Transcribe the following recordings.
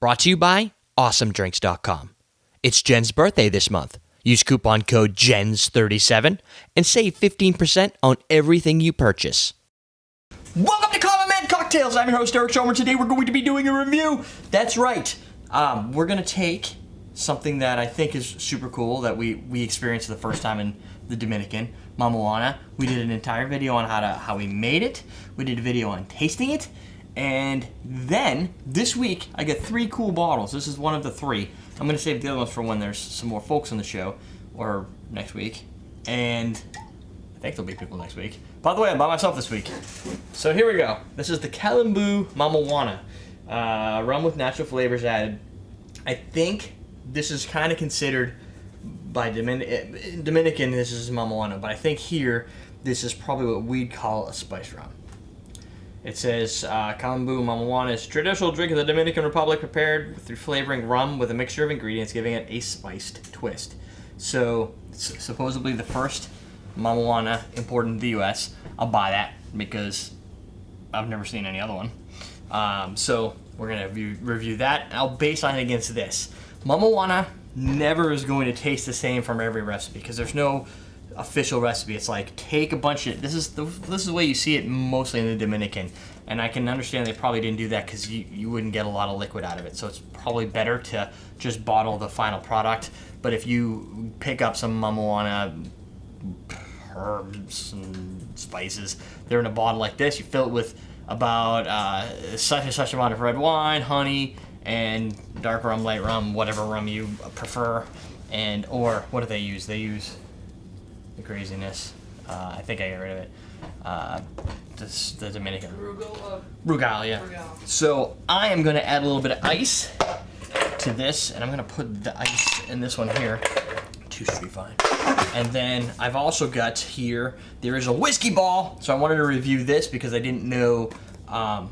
Brought to you by AwesomeDrinks.com. It's Jen's birthday this month. Use coupon code JENS37 and save 15% on everything you purchase. Welcome to Common Man Cocktails. I'm your host, Eric Schomer. Today we're going to be doing a review. That's right. We're going to take something that I think is super cool that we experienced for the first time in the Dominican, Mamajuana. We did an entire video on how we made it. We did a video on tasting it. And then, this week, I got 3 cool bottles. This is one of the 3. I'm going to save the other ones for when there's some more folks on the show, or next week. And I think there'll be people next week. By the way, I'm by myself this week. So here we go. This is the Kalembu Mamajuana. Rum with natural flavors added. I think this is kind of considered, by Dominican, this is Mamajuana. But I think here, this is probably what we'd call a spice rum. It says, Kalembu Mamajuana is a traditional drink of the Dominican Republic prepared through flavoring rum with a mixture of ingredients, giving it a spiced twist. So, supposedly the first Mamajuana imported in the U.S. I'll buy that because I've never seen any other one. So, we're going to review that. I'll base on it against this. Mamajuana never is going to taste the same from every recipe because there's no official recipe. It's like take a bunch of this is the way you see it mostly in the Dominican, and I can understand they probably didn't do that because you wouldn't get a lot of liquid out of it, so it's probably better to just bottle the final product. But if you pick up some Mamajuana herbs and spices, they're in a bottle like this. You fill it with about such and such amount of red wine, honey, and dark rum, light rum, whatever rum you prefer. And or what do they use? They use the craziness. I think I got rid of it. The Dominican. Rugal, yeah. Rugal. So I am going to add a little bit of ice to this, and I'm going to put the ice in this one here. 2 should be fine. And then I've also got here, there is a whiskey ball. So I wanted to review this because I didn't know, I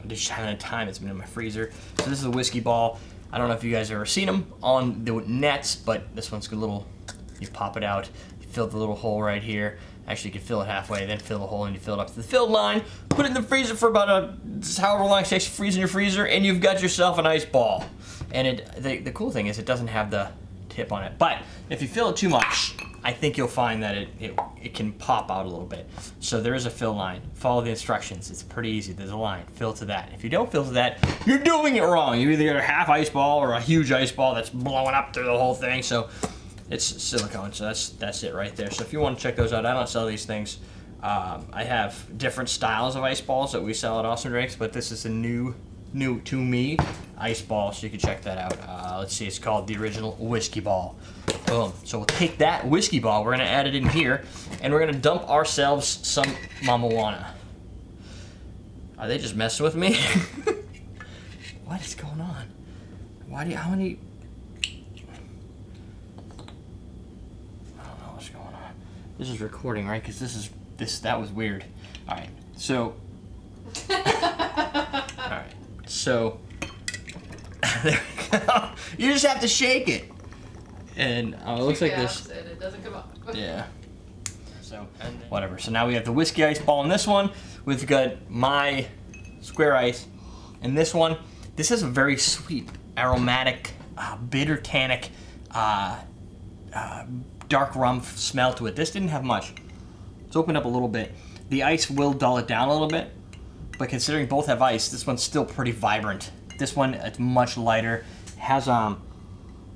just haven't had time. It's been in my freezer. So this is a whiskey ball. I don't know if you guys have ever seen them on the nets, but this one's a little, you pop it out. Fill the little hole right here. Actually, you can fill it halfway, then fill the hole, and you fill it up to the filled line. Put it in the freezer for about however long it takes to freeze in your freezer, and you've got yourself an ice ball. And the cool thing is it doesn't have the tip on it. But if you fill it too much, I think you'll find that it can pop out a little bit. So there is a fill line. Follow the instructions. It's pretty easy. There's a line. Fill to that. If you don't fill to that, you're doing it wrong. You either get a half ice ball or a huge ice ball that's blowing up through the whole thing. So it's silicone, so that's it right there. So if you want to check those out, I don't sell these things. I have different styles of ice balls that we sell at Awesome Drinks, but this is a new to me ice ball, so you can check that out. Let's see, it's called the original whiskey ball. Boom. So we'll take that whiskey ball, we're gonna add it in here, and we're gonna dump ourselves some Mamajuana. Are they just messing with me? What is going on? How many? This is recording, right? Because that was weird. All right, so. All right, so. There we go. You just have to shake it, and it looks like this. And it doesn't come up. Yeah. So whatever. So now we have the whiskey ice ball in this one. We've got my square ice, and this one. This has a very sweet, aromatic, bitter tannic. Dark rum smell to it. This didn't have much. It's opened up a little bit. The ice will dull it down a little bit, but considering both have ice, this one's still pretty vibrant. This one, it's much lighter, has a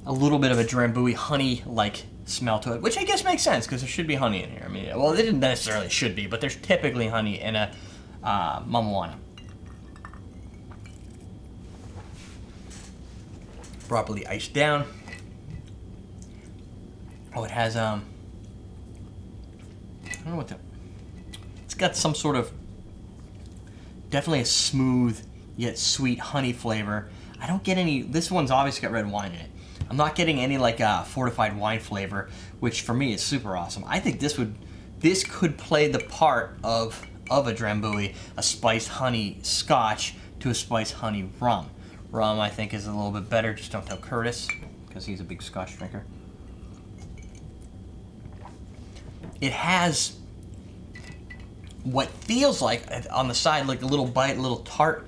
little bit of a drambuie honey-like smell to it, which I guess makes sense because there should be honey in here. I mean, well, it didn't necessarily should be, but there's typically honey in a Mamajuana. Properly iced down. Oh, it has, I don't know what it's got some sort of, definitely a smooth yet sweet honey flavor. I don't get any, this one's obviously got red wine in it. I'm not getting any like fortified wine flavor, which for me is super awesome. I think this could play the part of a drambuie, a spiced honey scotch to a spiced honey rum. Rum, I think, is a little bit better. Just don't tell Curtis, because he's a big scotch drinker. It has what feels like, on the side, like a little bite, a little tart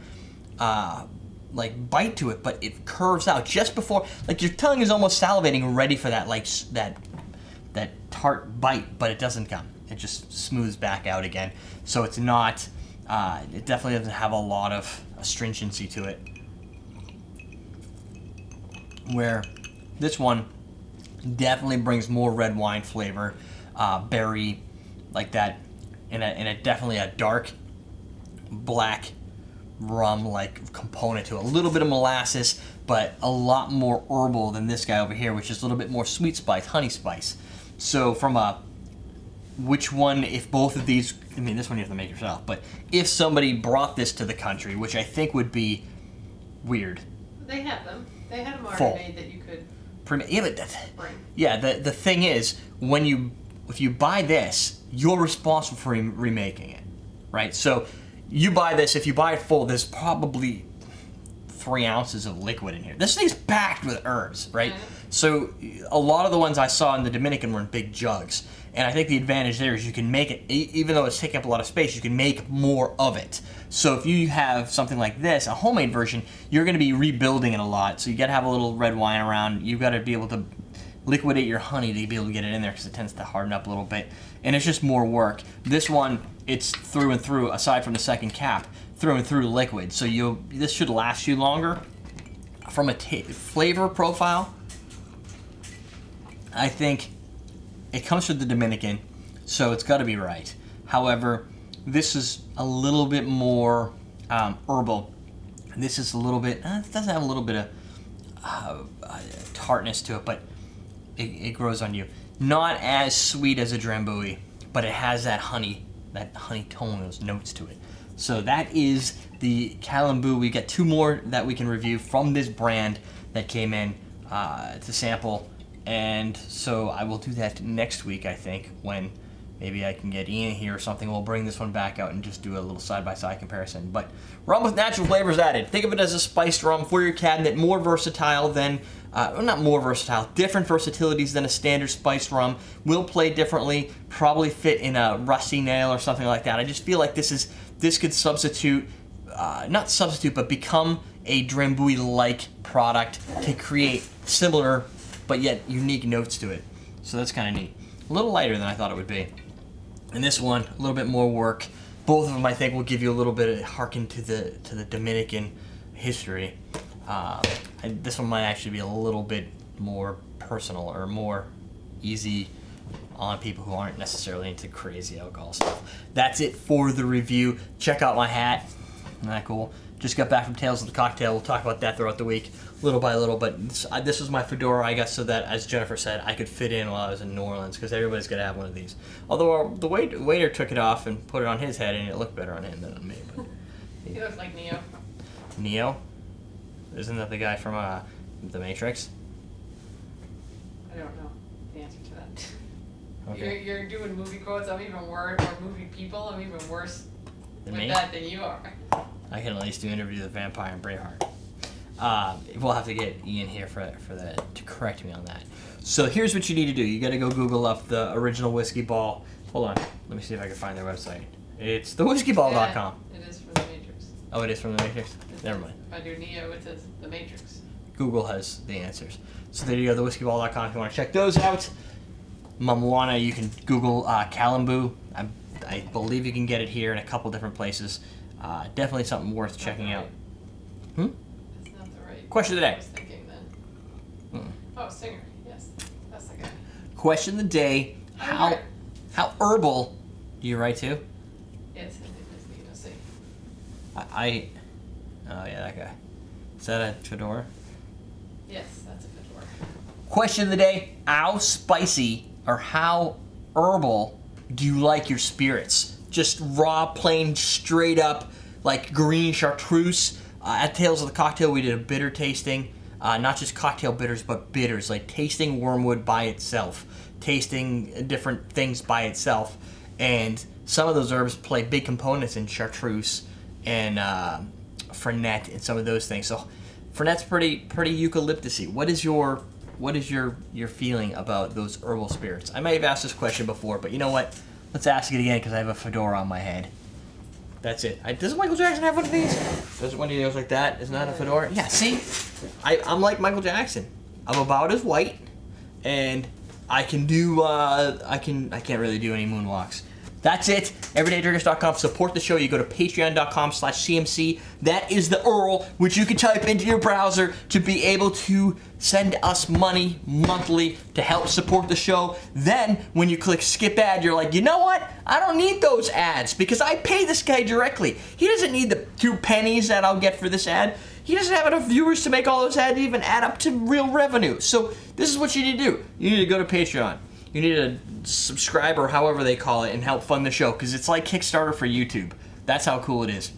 like bite to it, but it curves out just before, like your tongue is almost salivating, ready for that like that tart bite, but it doesn't come. It just smooths back out again. So it's not. It definitely doesn't have a lot of astringency to it. Where this one definitely brings more red wine flavor, berry, like that, and a definitely a dark black rum like component to it. A little bit of molasses, but a lot more herbal than this guy over here, which is a little bit more sweet spice, honey spice. So from a which one, if both of these, I mean this one you have to make yourself, but if somebody brought this to the country, which I think would be weird. They have them. They had them already made that you could yeah, but the thing is, if you buy this, you're responsible for remaking it, right? So you buy this, if you buy it full, there's probably 3 ounces of liquid in here. This thing's packed with herbs, right? So a lot of the ones I saw in the Dominican were in big jugs. And I think the advantage there is you can make it, even though it's taking up a lot of space, you can make more of it. So if you have something like this, a homemade version, you're going to be rebuilding it a lot. So you got to have a little red wine around. You've got to be able to liquidate your honey to be able to get it in there because it tends to harden up a little bit. And it's just more work. This one, it's through and through, aside from the second cap, through and through liquid. So this should last you longer. From a flavor profile, I think it comes from the Dominican, so it's got to be right. However, this is a little bit more herbal. This is a little bit, it doesn't have a little bit of tartness to it, but it grows on you. Not as sweet as a Drambuie, but it has that honey tone, those notes to it. So that is the Kalembu. We got 2 more that we can review from this brand that came in to sample. And so I will do that next week, I think, when maybe I can get Ian here or something. We'll bring this one back out and just do a little side-by-side comparison. But rum with natural flavors added. Think of it as a spiced rum for your cabinet, more versatile than, not more versatile, different versatilities than a standard spiced rum. Will play differently, probably fit in a rusty nail or something like that. I just feel like this could substitute, not substitute, but become a Drambuie-like product to create similar but yet unique notes to it. So that's kind of neat. A little lighter than I thought it would be. And this one, a little bit more work. Both of them, I think, will give you a little bit of harken to the Dominican history. And this one might actually be a little bit more personal or more easy on people who aren't necessarily into crazy alcohol stuff. That's it for the review. Check out my hat. Isn't that cool? Just got back from Tales of the Cocktail. We'll talk about that throughout the week, little by little. But this was my fedora, I guess, so that, as Jennifer said, I could fit in while I was in New Orleans, because everybody's going to have one of these. Although the waiter took it off and put it on his head, and it looked better on him than on me. But he looks like Neo. Neo? Isn't that the guy from The Matrix? I don't know the answer to that. Okay. You're doing movie quotes. I'm even worse, or movie people. I'm even worse with me? that than you are. I can at least do Interview with the Vampire and Braveheart. We'll have to get Ian here for that to correct me on that. So here's what you need to do. You got to go Google up the original Whiskey Ball. Hold on. Let me see if I can find their website. It's thewhiskey.com. Yeah, it is from The Matrix. Oh, it is from The Matrix? Never mind. If I do Neo, it says The Matrix. Google has the answers. So there you go, thewhiskey.com if you want to check those out. Mamajuana, you can Google Kalembu. I believe you can get it here in a couple different places. Definitely something worth checking out. That's not the right Question of the day. I was thinking then. Oh, Singer. Yes, that's the guy. Question of the day. How herbal do you write to? Yes, it is. Oh yeah, that guy. Is that a fedora? Yes, that's a fedora. Question of the day. How spicy or how herbal do you like your spirits? Just raw, plain, straight up, like green chartreuse. At Tales of the Cocktail, we did a bitter tasting. Not just cocktail bitters, but bitters. Like tasting wormwood by itself. Tasting different things by itself. And some of those herbs play big components in chartreuse and Fernet and some of those things. So Fernet's pretty eucalyptusy. What is your feeling about those herbal spirits? I may have asked this question before, but you know what? Let's ask it again because I have a fedora on my head. That's it. Doesn't Michael Jackson have one of these? Does one of those like that? Isn't that a fedora? Yeah, see? I'm like Michael Jackson. I'm about as white, and I can do, I can't really do any moonwalks. That's it. EverydayDrinkers.com. Support the show. You go to patreon.com/CMC. That is the URL which you can type into your browser to be able to send us money monthly to help support the show. Then, when you click skip ad, you're like, you know what? I don't need those ads because I pay this guy directly. He doesn't need the 2 pennies that I'll get for this ad. He doesn't have enough viewers to make all those ads even add up to real revenue. So, this is what you need to do. You need to go to Patreon. You need to subscribe or however they call it and help fund the show because it's like Kickstarter for YouTube. That's how cool it is.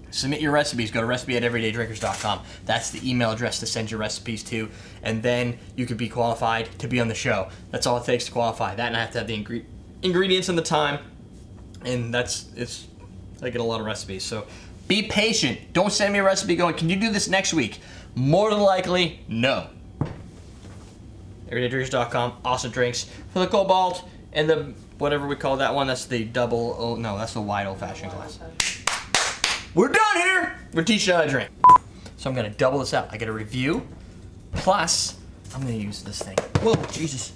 Submit your recipes. Go to recipe@everydaydrinkers.com. That's the email address to send your recipes to, and then you could be qualified to be on the show. That's all it takes to qualify. That, and I have to have the ingredients and the time, and it's I get a lot of recipes. So be patient. Don't send me a recipe going, can you do this next week? More than likely, no. EverydayDrinkers.com, awesome drinks. For the Cobalt and the, whatever we call that one, that's the double, oh no, that's the wide old-fashioned glass. We're done here! We're teaching how to drink. So I'm gonna double this out. I get a review, plus I'm gonna use this thing. Whoa, Jesus.